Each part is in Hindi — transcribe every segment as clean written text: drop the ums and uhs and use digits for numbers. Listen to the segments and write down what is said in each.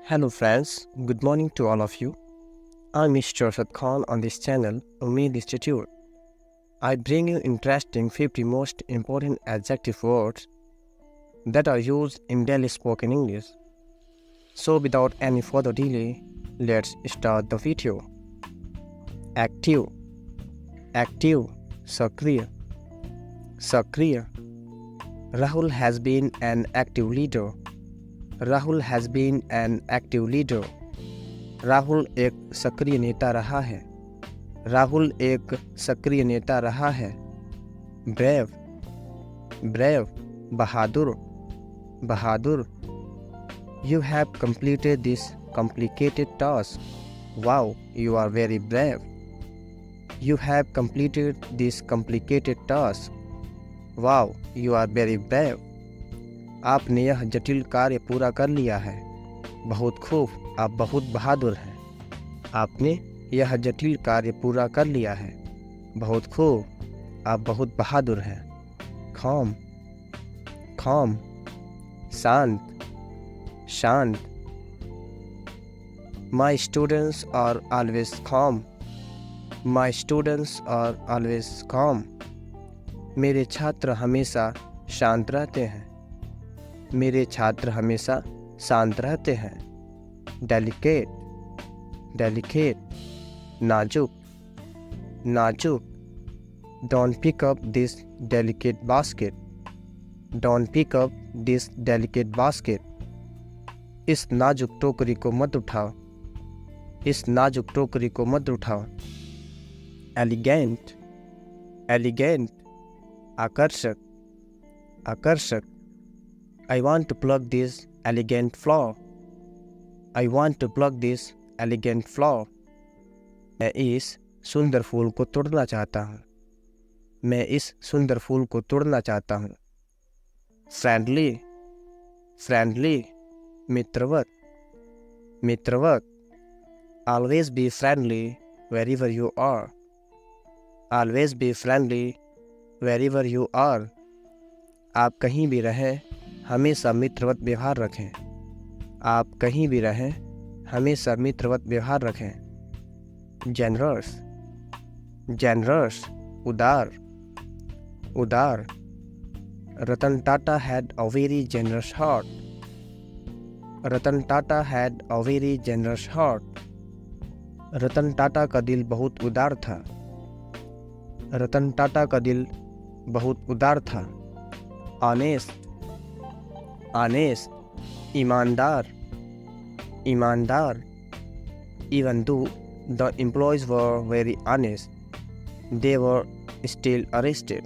Hello friends, good morning to all of you. I'm Mr. Arshad Khan on this channel, Umeed Institute. I bring you interesting 50 most important adjective words that are used in daily spoken English. So without any further delay, let's start the video. Active, active, सक्रिय, सक्रिय. Rahul has been an active leader. Rahul has been an active leader. Rahul एक सक्रिय नेता रहा है. राहुल एक सक्रिय नेता रहा है. Brave, brave, Bahadur, Bahadur. You have completed this complicated task. Wow, you are very brave. You have completed this complicated task. Wow, you are very brave. आपने यह जटिल कार्य पूरा कर लिया है. बहुत खूब, आप बहुत बहादुर हैं. आपने यह जटिल कार्य पूरा कर लिया है. बहुत खूब, आप बहुत बहादुर हैं. calm, calm, शांत, शांत. My students are always calm. My students are always calm. मेरे छात्र हमेशा शांत रहते हैं. मेरे छात्र हमेशा शांत रहते हैं. डेलिकेट, डेलिकेट, नाजुक, नाजुक. Don't pick up this delicate basket. Don't pick up this delicate basket. इस नाजुक टोकरी को मत उठाओ. इस नाजुक टोकरी को मत उठाओ. एलिगेंट, एलिगेंट, आकर्षक, आकर्षक. I want to pluck this elegant flower. I want to pluck this elegant flower. मैं इस सुंदर फूल को तोड़ना चाहता हूँ. मैं इस सुंदर फूल को तोड़ना चाहता हूँ. फ्रेंडली, फ्रेंडली, मित्रवत, मित्रवत. Always be friendly wherever you are. Always be friendly wherever you are. आप कहीं भी रहें, हमेशा मित्रवत व्यवहार रखें. आप कहीं भी रहें, हमेशा मित्रवत व्यवहार रखें. जेनरस, जेनरस, उदार, उदार. Ratan Tata had a very generous heart. Ratan Tata had a very generous heart. Ratan Tata का दिल बहुत उदार था. रतन टाटा का दिल बहुत उदार था. ऑनेस्ट, ऑनेस्ट, ईमानदार, ईमानदार. Even though the employees were very honest, they were still arrested.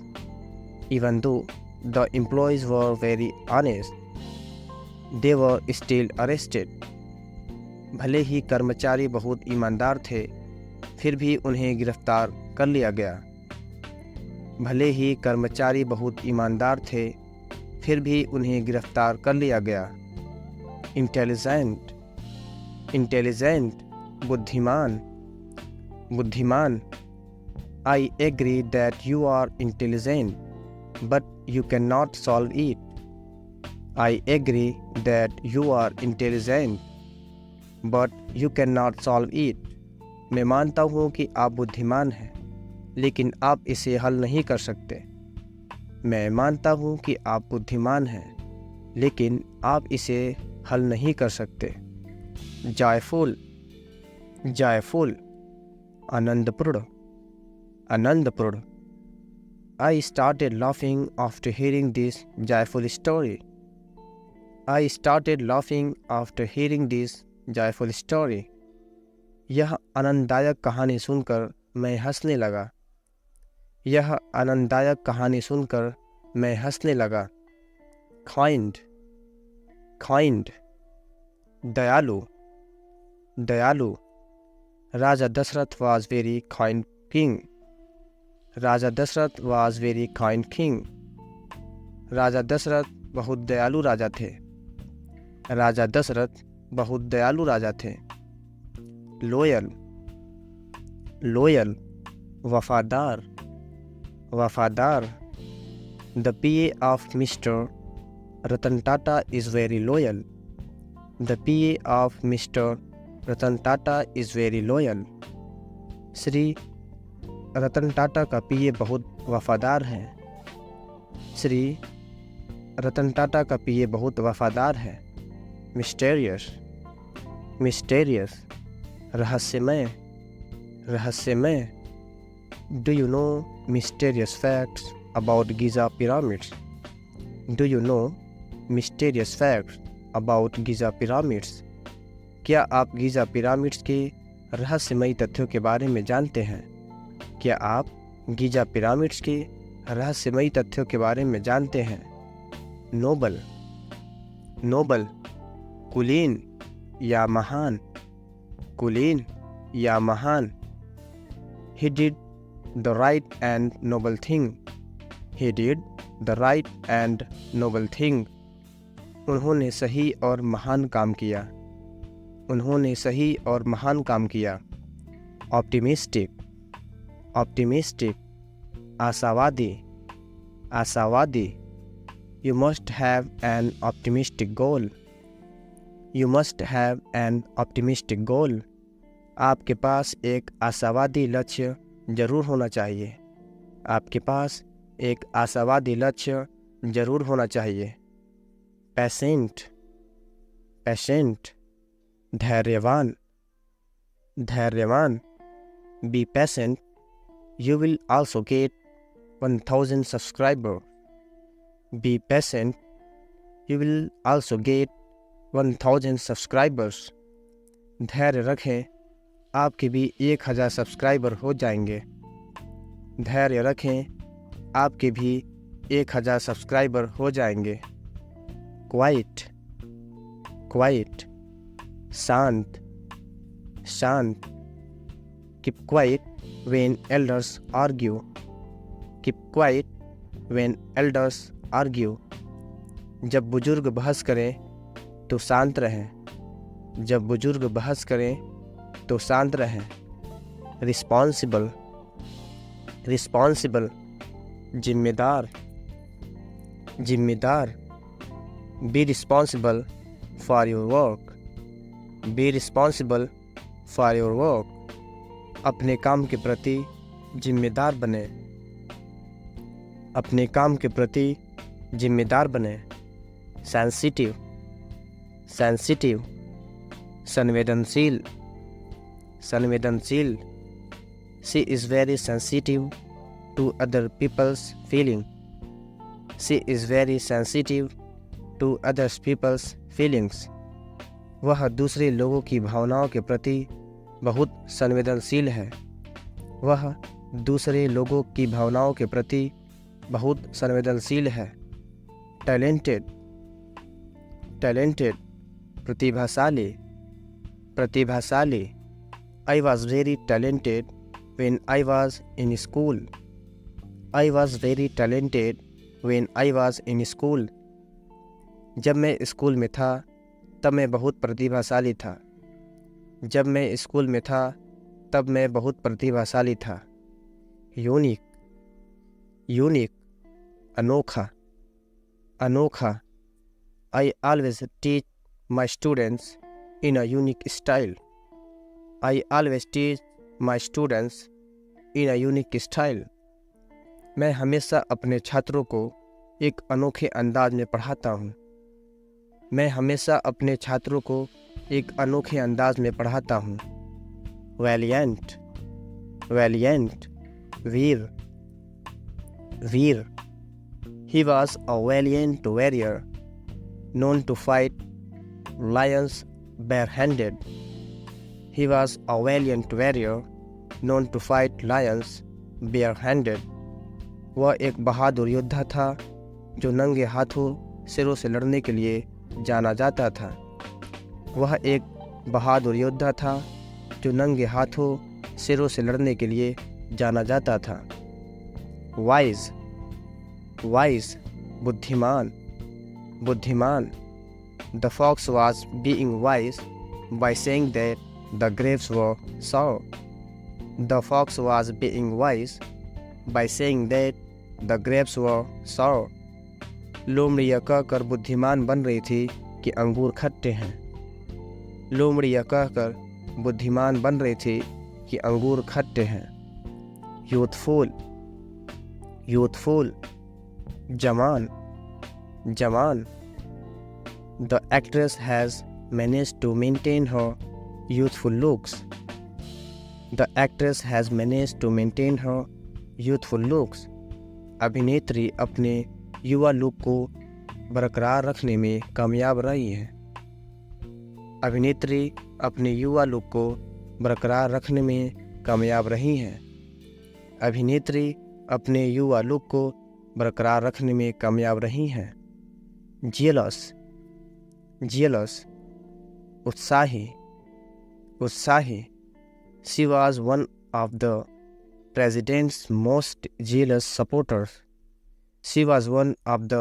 Even though the employees were very honest, they were still arrested. भले ही कर्मचारी बहुत ईमानदार थे, फिर भी उन्हें गिरफ्तार कर लिया गया. भले ही कर्मचारी बहुत ईमानदार थे, फिर भी उन्हें गिरफ्तार कर लिया गया. इंटेलिजेंट, इंटेलिजेंट, बुद्धिमान, बुद्धिमान. I agree that you are intelligent, but you cannot solve it. I agree that you are intelligent, but you cannot solve it. मैं मानता हूँ कि आप बुद्धिमान हैं, लेकिन आप इसे हल नहीं कर सकते. मैं मानता हूँ कि आप बुद्धिमान हैं, लेकिन आप इसे हल नहीं कर सकते. जॉयफुल, जॉयफुल, आनंदपूर्ण, आनंदपूर्ण. I started laughing after hearing this joyful story. I started laughing after hearing this joyful story. यह आनंददायक कहानी सुनकर मैं हंसने लगा. यह आनंददायक कहानी सुनकर मैं हंसने लगा. काइंड, काइंड, दयालु, दयालु. राजा Dasharath was very kind king. Raja Dasharath was very kind king. राजा दशरथ बहुत दयालु राजा थे. राजा दशरथ बहुत दयालु राजा थे. लोयल, लोयल, वफादार, वफादार. The PA of Mr. Ratan Tata is very loyal. The PA of Mr. Ratan Tata is very loyal. Shri Ratan Tata का PA बहुत वफादार है। श्री रतन टाटा का PA बहुत वफादार है। Mysterious, mysterious, रहस्यमय, रहस्यमय। Do you know mysterious facts about Giza pyramids? Do you know mysterious facts about Giza pyramids? क्या आप गीज़ा पिरामिड्स के रहस्यमयी तथ्यों के बारे में जानते हैं? क्या आप गीज़ा पिरामिड्स के रहस्यमयी तथ्यों के बारे में जानते हैं? नोबल, नोबल, कुलीन या महान, कुलीन या महान। He did the right and noble thing. He did the right and noble thing. उन्होंने सही और महान काम किया। उन्होंने सही और महान काम किया। Optimistic, optimistic, आशावादी, आशावादी। You must have an optimistic goal. You must have an optimistic goal. आपके पास एक आशावादी लक्ष्य जरूर होना चाहिए। आपके पास एक आशावादी लक्ष्य जरूर होना चाहिए। Patient, patient, धैर्यवान, धैर्यवान। Be patient. You will also get 1000 subscribers. Be patient. You will also get 1000 subscribers. धैर्य रखें, आपके भी 1000 सब्सक्राइबर हो जाएंगे। धैर्य रखें, आपके भी 1000 सब्सक्राइबर हो जाएंगे। Quiet, quiet, शांत, शांत। Keep quiet when elders argue. Keep quiet when elders argue. जब बुजुर्ग बहस करें तो शांत रहें। जब बुजुर्ग बहस करें तो शांत रहें। Responsible, responsible, जिम्मेदार, जिम्मेदार। Be responsible for your work. Be responsible for your work. अपने काम के प्रति जिम्मेदार बने। अपने काम के प्रति जिम्मेदार बने। Sensitive, sensitive, संवेदनशील, संवेदनशील। She is very sensitive to other people's feeling. She is very sensitive to other people's feelings. वह दूसरे लोगों की भावनाओं के प्रति बहुत संवेदनशील है। वह दूसरे लोगों की भावनाओं के प्रति बहुत संवेदनशील है। Talented, talented, प्रतिभाशाली, प्रतिभाशाली। I was very talented when I was in school. I was very talented when I was in school. जब मैं स्कूल में था तब मैं बहुत प्रतिभाशाली था। जब मैं स्कूल में था तब मैं बहुत प्रतिभाशाली था। यूनिक, यूनिक, अनोखा, अनोखा। I always teach my students in a unique style. I always teach my students in a unique style. मैं हमेशा अपने छात्रों को एक अनोखे अंदाज में पढ़ाता हूँ। मैं हमेशा अपने छात्रों को एक अनोखे अंदाज में पढ़ाता हूँ। Valiant, valiant, Veer, Veer. He was a valiant warrior, known to fight lions barehanded. He was a valiant warrior, known to fight lions barehanded. वह एक बहादुर योद्धा था जो नंगे हाथों शेरों से लड़ने के लिए जाना जाता था। वह एक बहादुर योद्धा था जो नंगे हाथों शेरों से लड़ने के लिए जाना जाता था। वाइज, वाइज, बुद्धिमान, बुद्धिमान। The fox was being wise by saying that the grapes were sour. The fox was being wise by saying that the grapes were sour. लोमड़ी यह कहकर बुद्धिमान बन रही थी कि अंगूर खट्टे हैं। लोमड़ी यह कहकर बुद्धिमान बन रही थी कि अंगूर खट्टे हैं। यूथफुल, यूथफुल, जवान, जवान। The actress has managed to maintain her youthful looks. The actress has managed to maintain her youthful looks. अभिनेत्री अपने युवा लुक को बरकरार रखने में कामयाब रही है। अभिनेत्री अपने युवा लुक को बरकरार रखने में कामयाब रही हैं। अभिनेत्री अपने युवा लुक को बरकरार रखने में कामयाब रही हैं। जेलस, जेलस, उत्साही, उत्साही। She was one of the president's most jealous supporters. She was one of the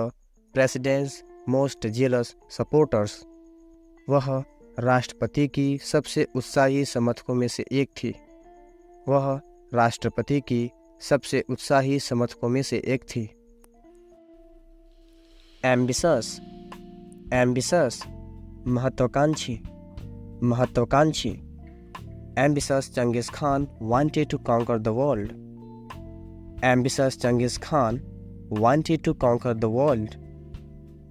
president's most jealous supporters. वह राष्ट्रपति की सबसे उत्साही समर्थकों में से एक थी। वह राष्ट्रपति की सबसे उत्साही समर्थकों में से एक थी। Ambitious, ambitious, महत्वाकांक्षी, महत्वाकांक्षी। Ambitious Genghis Khan wanted to conquer the world. Ambitious Genghis Khan wanted to conquer the world.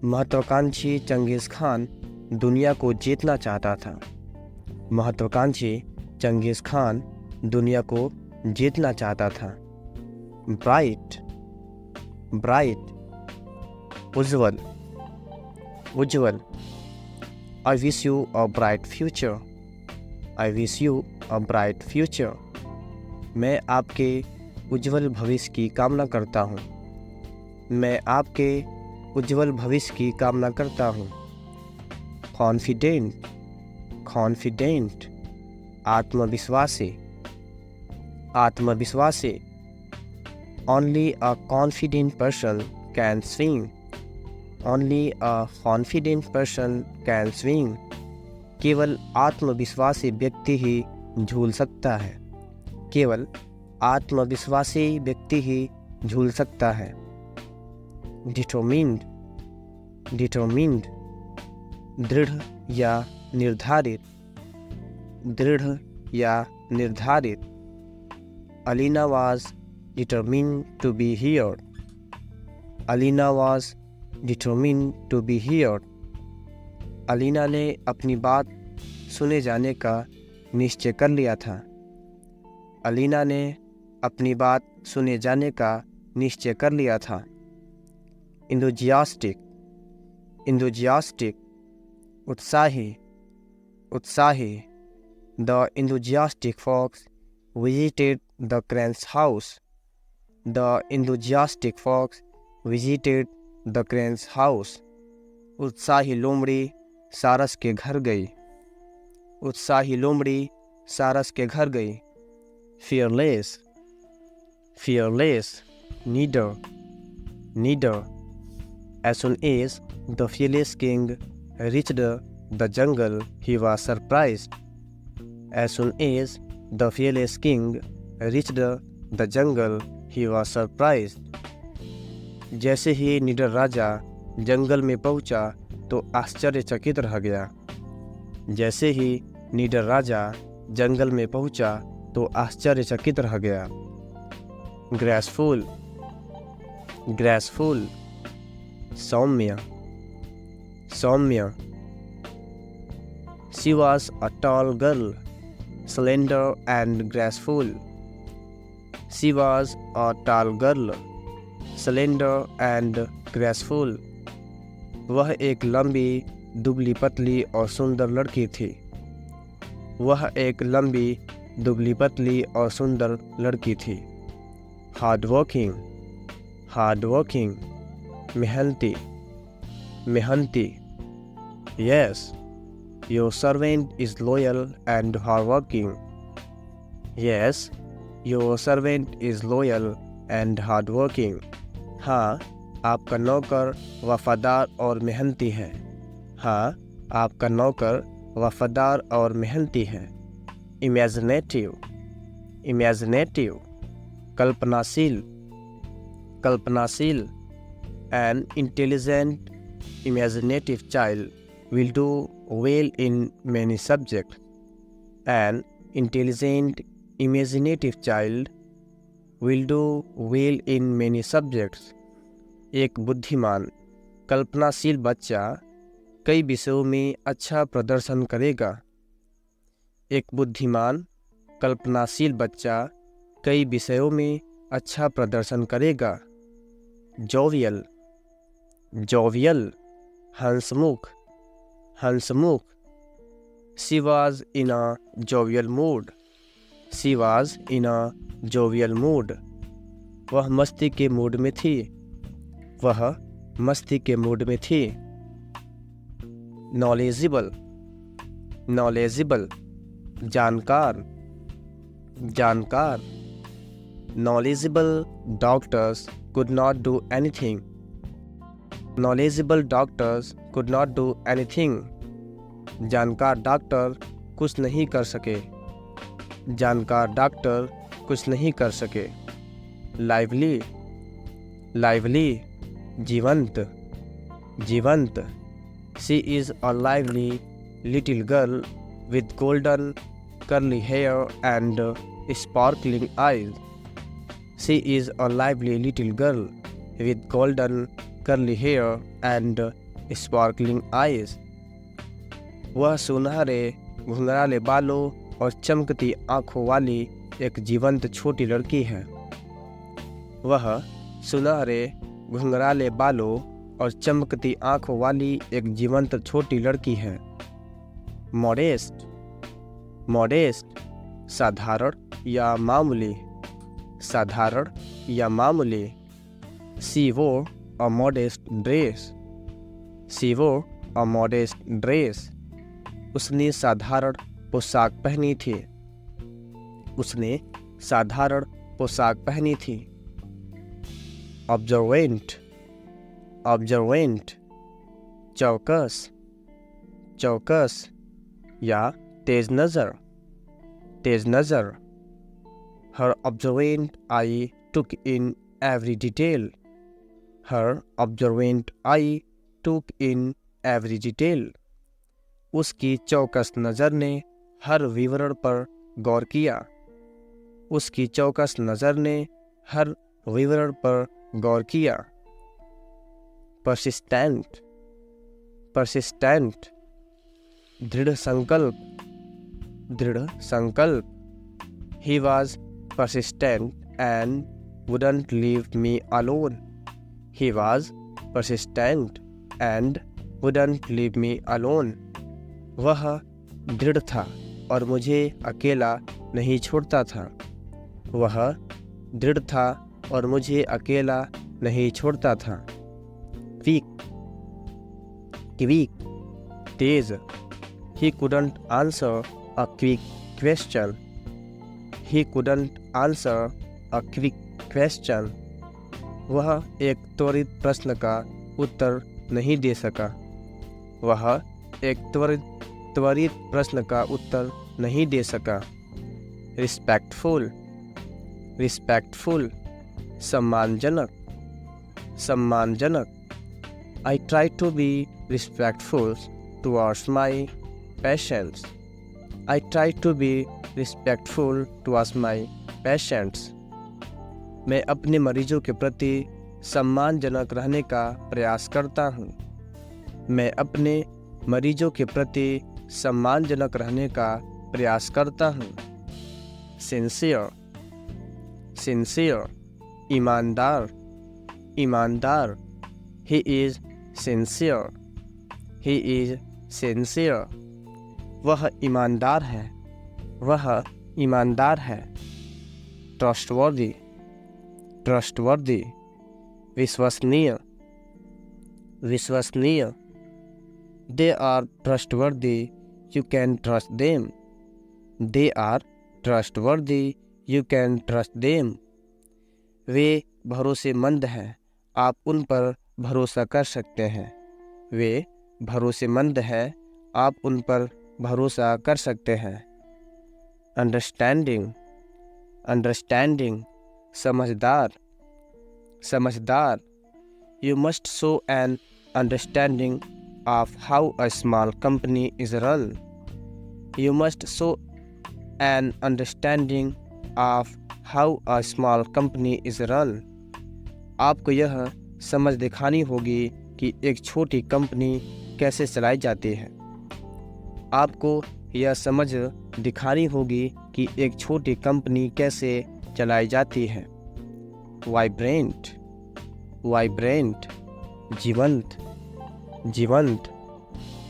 महत्वाकांक्षी चंगेज़ खान दुनिया को जीतना चाहता था। महत्वाकांक्षी चंगेज़ खान दुनिया को जीतना चाहता था। Bright, bright, Ujjwal, Ujjwal. I wish you a bright future. I wish you a bright future. मैं आपके उज्ज्वल भविष्य की कामना करता हूँ। मैं आपके उज्ज्वल भविष्य की कामना करता हूँ। कॉन्फिडेंट, कॉन्फिडेंट, आत्मविश्वासी, आत्मविश्वासी। Only a confident person can swing. Only a confident person can swing. केवल आत्मविश्वासी व्यक्ति ही झूल सकता है। केवल आत्मविश्वासी व्यक्ति ही झूल सकता है। डिटरमिन्ड, डिटरमिन्ड, दृढ़ या निर्धारित, दृढ़ या निर्धारित। Alina was determined to be here. Alina was determined to be here. Alina ने अपनी बात सुने जाने का निश्चय कर लिया था। अलीना ने अपनी बात सुने जाने का निश्चय कर लिया था। इंथुजियास्टिक, इंथुजियास्टिक, उत्साही, उत्साही। The enthusiastic fox visited the crane's house. The enthusiastic fox visited the crane's house. उत्साही लोमड़ी सारस के घर गई। उत्साही लोमड़ी सारस के घर गई। Fearless, fearless, neither, neither. As soon as the fearless king reached the jungle, he was surprised. As soon as the fearless king reached the jungle, he was surprised. जैसे ही निडर राजा जंगल में पहुंचा तो आश्चर्यचकित रह गया। जैसे ही निडर राजा जंगल में पहुंचा तो आश्चर्यचकित रह गया। ग्रेसफुल, ग्रेसफुल, सौम्य, सौम्य। She was a tall girl, slender and graceful. She was a tall girl, slender and graceful. वह एक लंबी, दुबली पतली और सुंदर लड़की थी। वह एक लंबी, दुबली पतली और सुंदर लड़की थी। हार्ड वर्किंग, हार्ड वर्किंग, मेहनती, मेहनती। Yes, your servant is loyal and hard working. Yes, your servant is loyal and hard working. हाँ, आपका नौकर वफादार और मेहनती है। हाँ, आपका नौकर वफादार और मेहनती है। इमेजिनेटिव, इमेजिनेटिव, कल्पनाशील, कल्पनाशील। An intelligent imaginative child will do well in many subjects. An intelligent, imaginative child will do well in many subjects. एक बुद्धिमान, कल्पनाशील बच्चा कई विषयों में अच्छा प्रदर्शन करेगा. एक बुद्धिमान, कल्पनाशील बच्चा कई विषयों में अच्छा प्रदर्शन करेगा. Jovial, jovial, Hansmukh, Hansmukh. She was in a jovial mood. She was in a jovial mood. वह मस्ती के मूड में थी. वह मस्ती के मूड में थी. knowledgeable, knowledgeable, जानकार, जानकार. knowledgeable doctors could not do anything. knowledgeable doctors could not do anything. जानकार डॉक्टर कुछ नहीं कर सके. जानकार डॉक्टर कुछ नहीं कर सके. लाइवली, लाइवली, जीवंत, जीवंत. She is a lively little girl with golden curly hair and sparkling eyes. She is a lively little girl with golden curly hair and sparkling eyes. वह सुनहरे घुंघराले बालों और चमकती आँखों वाली एक जीवंत छोटी लड़की है. वह सुनहरे घुंघराले बालों और चमकती आँखों वाली एक जीवंत छोटी लड़की है. मॉडेस्ट, मॉडेस्ट, साधारण या मामूली, साधारण या मामूली. She wore a modest dress. She wore a modest dress. उसने साधारण पोशाक पहनी थी. उसने साधारण पोशाक पहनी थी. ऑब्जर्वेंट, ऑब्जर्वेंट, चौकस, चौकस या तेज नज़र, तेज नज़र. Her observant eye took in every detail. Her observant eye took in every detail. उसकी चौकस नज़र ने हर विवरण पर गौर किया. उसकी चौकस नज़र ने हर विवरण पर गौर किया. persistent, persistent, दृढ़ संकल्प, दृढ़ संकल्प. He was persistent and wouldn't leave me alone. He was persistent and wouldn't leave me alone. वह दृढ़ था और मुझे अकेला नहीं छोड़ता था. वह दृढ़ था और मुझे अकेला नहीं छोड़ता था. Quick, quick, Tej. He couldn't answer a quick question. He couldn't answer a quick question. वह एक त्वरित प्रश्न का उत्तर नहीं दे सका. वह एक त्वरित प्रश्न का उत्तर नहीं दे सका. रिस्पेक्टफुल, रिस्पेक्टफुल, सम्मानजनक, सम्मानजनक. I try to be respectful towards my patients. I try to be respectful towards my patients. मैं अपने मरीजों के प्रति सम्मानजनक रहने का प्रयास करता हूँ. मैं अपने मरीजों के प्रति सम्मानजनक रहने का प्रयास करता हूँ. सिंसियर, सिंसियर, ईमानदार, ईमानदार. He is sincere. He is sincere. वह ईमानदार है. वह ईमानदार है. trustworthy, trustworthy, विश्वसनीय, विश्वसनीय. They are trustworthy. You can trust them. They are trustworthy. You can trust them. वे भरोसेमंद हैं. आप उन पर भरोसा कर सकते हैं. वे भरोसेमंद हैं. आप उन पर भरोसा कर सकते हैं. अंडरस्टैंडिंग, अंडरस्टैंडिंग, समझदार, समझदार. You must show an understanding of how a small company is run. You must show an understanding of how a small company is run. आपको यह समझ दिखानी होगी कि एक छोटी कंपनी कैसे चलाई जाती है। आपको यह समझ दिखानी होगी कि एक छोटी कंपनी कैसे चलाई जाती है। वाइब्रेंट, वाइब्रेंट, जीवंत, जीवंत।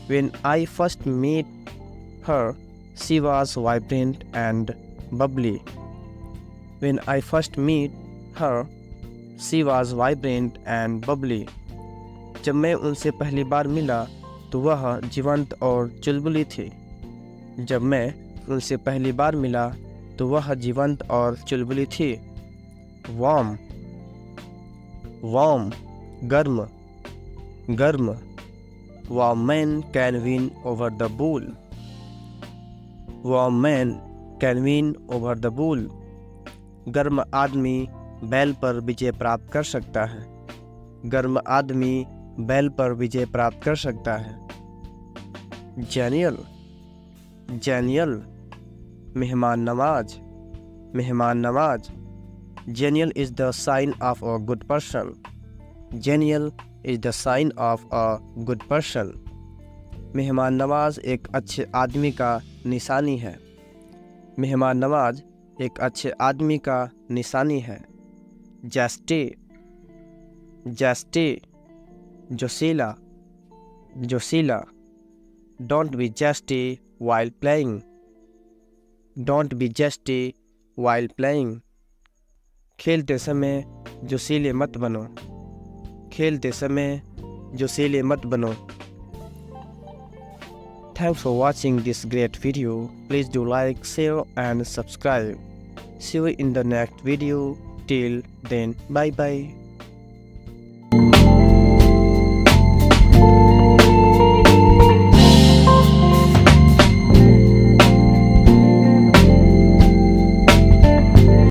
When I first met her, she was vibrant and bubbly. When I first met her, she was vibrant and bubbly. जब मैं उनसे पहली बार मिला तो वह जीवंत और चुलबुली थी। जब मैं उनसे पहली बार मिला तो वह जीवंत और चुलबुली थी। वार्म, वार्म, गर्म, गर्म। Warm man can win over the bull. Warm man can win over the bull. गर्म आदमी बैल पर विजय प्राप्त कर सकता है। गर्म आदमी बैल पर विजय प्राप्त कर सकता है। जेनियल, जेनियल, मेहमान नवाज, मेहमान Nawaz. Genial is the sign of a good person. Genial is the sign of a good person. मेहमान नवाज एक अच्छे आदमी का निशानी है। मेहमान नवाज एक अच्छे आदमी का निशानी है। जेस्टी, जेस्टी, जोशीला, जोशीला। Don't be jesty while playing. Don't be jesty while playing. खेलते समय जोशीले मत बनो। खेलते समय जोशीले मत बनो। Thanks for watching this great video. Please do like, share and subscribe. See you in the next video. Till then, bye bye.